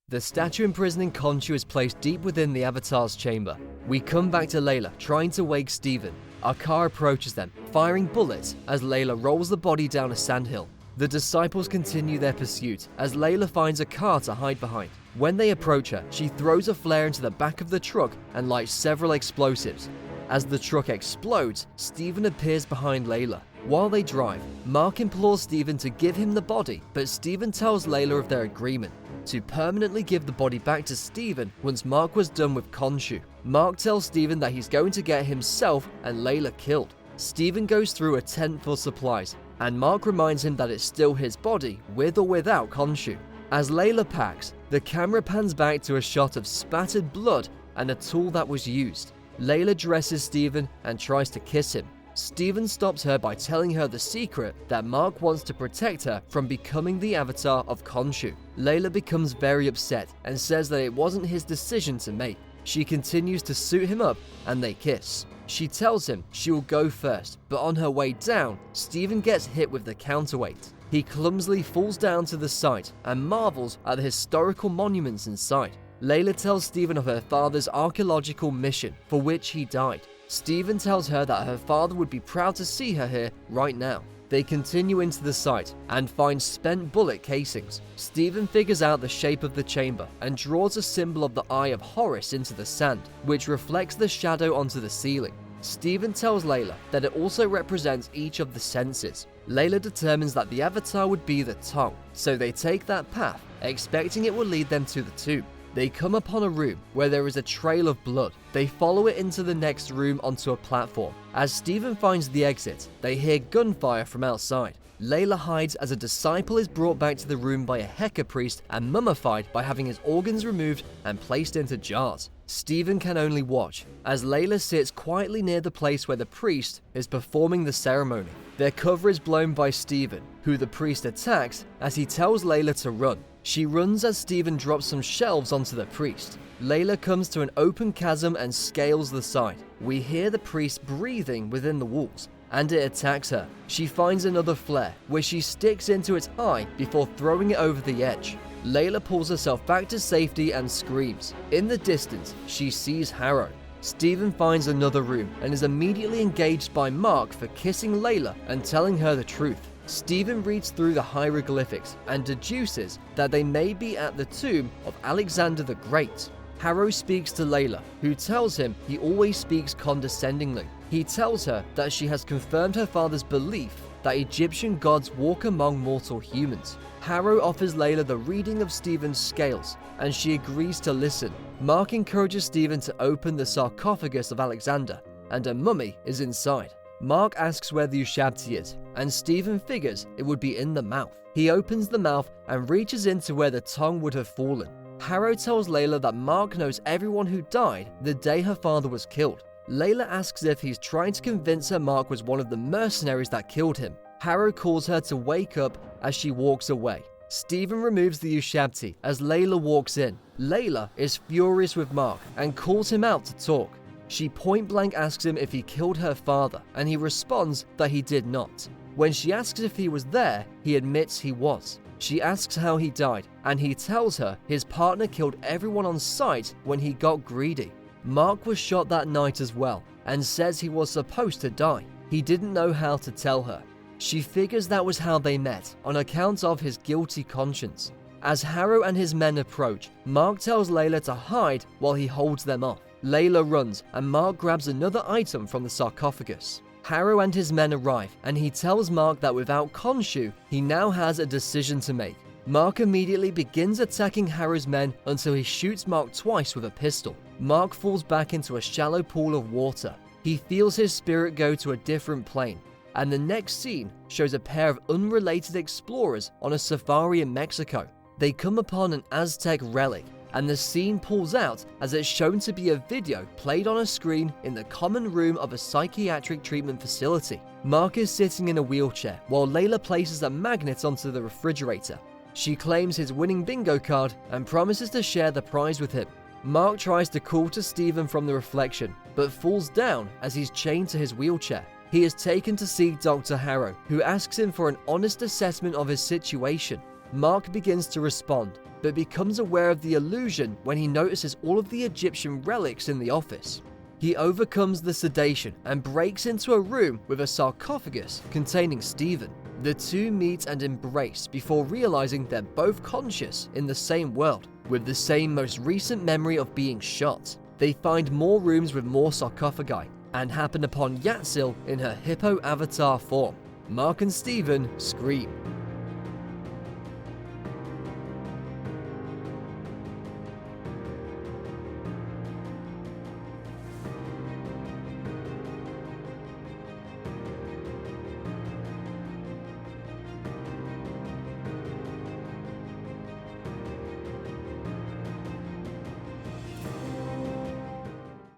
The statue imprisoning Khonshu is placed deep within the Avatar's chamber. We come back to Layla trying to wake Steven. Our car approaches them, firing bullets as Layla rolls the body down a sandhill. The disciples continue their pursuit as Layla finds a car to hide behind. When they approach her, she throws a flare into the back of the truck and lights several explosives. As the truck explodes, Steven appears behind Layla. While they drive, Mark implores Steven to give him the body, but Steven tells Layla of their agreement to permanently give the body back to Steven once Mark was done with Khonshu. Mark tells Steven that he's going to get himself and Layla killed. Steven goes through a tent full of supplies, and Mark reminds him that it's still his body, with or without Khonshu. As Layla packs, the camera pans back to a shot of spattered blood and a tool that was used. Layla dresses Steven and tries to kiss him. Steven stops her by telling her the secret that Mark wants to protect her from becoming the avatar of Khonshu. Layla becomes very upset and says that it wasn't his decision to make. She continues to suit him up and they kiss. She tells him she will go first, but on her way down, Steven gets hit with the counterweight. He clumsily falls down to the site and marvels at the historical monuments inside. Layla tells Steven of her father's archaeological mission for which he died. Steven tells her that her father would be proud to see her here right now. They continue into the site and find spent bullet casings. Steven figures out the shape of the chamber and draws a symbol of the Eye of Horus into the sand, which reflects the shadow onto the ceiling. Steven tells Layla that it also represents each of the senses. Layla determines that the avatar would be the tongue, so they take that path, expecting it will lead them to the tomb. They come upon a room where there is a trail of blood. They follow it into the next room onto a platform. As Steven finds the exit, they hear gunfire from outside. Layla hides as a disciple is brought back to the room by a Heka priest and mummified by having his organs removed and placed into jars. Steven can only watch as Layla sits quietly near the place where the priest is performing the ceremony. Their cover is blown by Steven, who the priest attacks as he tells Layla to run. She runs as Steven drops some shelves onto the priest. Layla comes to an open chasm and scales the side. We hear the priest breathing within the walls, and it attacks her. She finds another flare, where she sticks into its eye before throwing it over the edge. Layla pulls herself back to safety and screams. In the distance, she sees Harrow. Steven finds another room and is immediately engaged by Mark for kissing Layla and telling her the truth. Steven reads through the hieroglyphics and deduces that they may be at the tomb of Alexander the Great. Harrow speaks to Layla, who tells him he always speaks condescendingly. He tells her that she has confirmed her father's belief that Egyptian gods walk among mortal humans. Harrow offers Layla the reading of Steven's scales, and she agrees to listen. Mark encourages Steven to open the sarcophagus of Alexander, and a mummy is inside. Mark asks where the Ushabti is, and Steven figures it would be in the mouth. He opens the mouth and reaches into where the tongue would have fallen. Harrow tells Layla that Mark knows everyone who died the day her father was killed. Layla asks if he's trying to convince her Mark was one of the mercenaries that killed him. Harrow calls her to wake up as she walks away. Steven removes the Ushabti as Layla walks in. Layla is furious with Mark and calls him out to talk. She point-blank asks him if he killed her father, and he responds that he did not. When she asks if he was there, he admits he was. She asks how he died, and he tells her his partner killed everyone on sight when he got greedy. Mark was shot that night as well, and says he was supposed to die. He didn't know how to tell her. She figures that was how they met, on account of his guilty conscience. As Harrow and his men approach, Mark tells Layla to hide while he holds them off. Layla runs, and Mark grabs another item from the sarcophagus. Harrow and his men arrive, and he tells Mark that without Khonshu, he now has a decision to make. Mark immediately begins attacking Harrow's men until he shoots Mark twice with a pistol. Mark falls back into a shallow pool of water. He feels his spirit go to a different plane, and the next scene shows a pair of unrelated explorers on a safari in Mexico. They come upon an Aztec relic, and the scene pulls out as it's shown to be a video played on a screen in the common room of a psychiatric treatment facility. Mark is sitting in a wheelchair while Layla places a magnet onto the refrigerator. She claims his winning bingo card and promises to share the prize with him. Mark tries to call to Steven from the reflection, but falls down as he's chained to his wheelchair. He is taken to see Dr. Harrow, who asks him for an honest assessment of his situation. Mark begins to respond, but becomes aware of the illusion when he notices all of the Egyptian relics in the office. He overcomes the sedation and breaks into a room with a sarcophagus containing Stephen. The two meet and embrace before realizing they're both conscious in the same world, with the same most recent memory of being shot. They find more rooms with more sarcophagi, and happen upon Yatsil in her hippo avatar form. Mark and Stephen scream.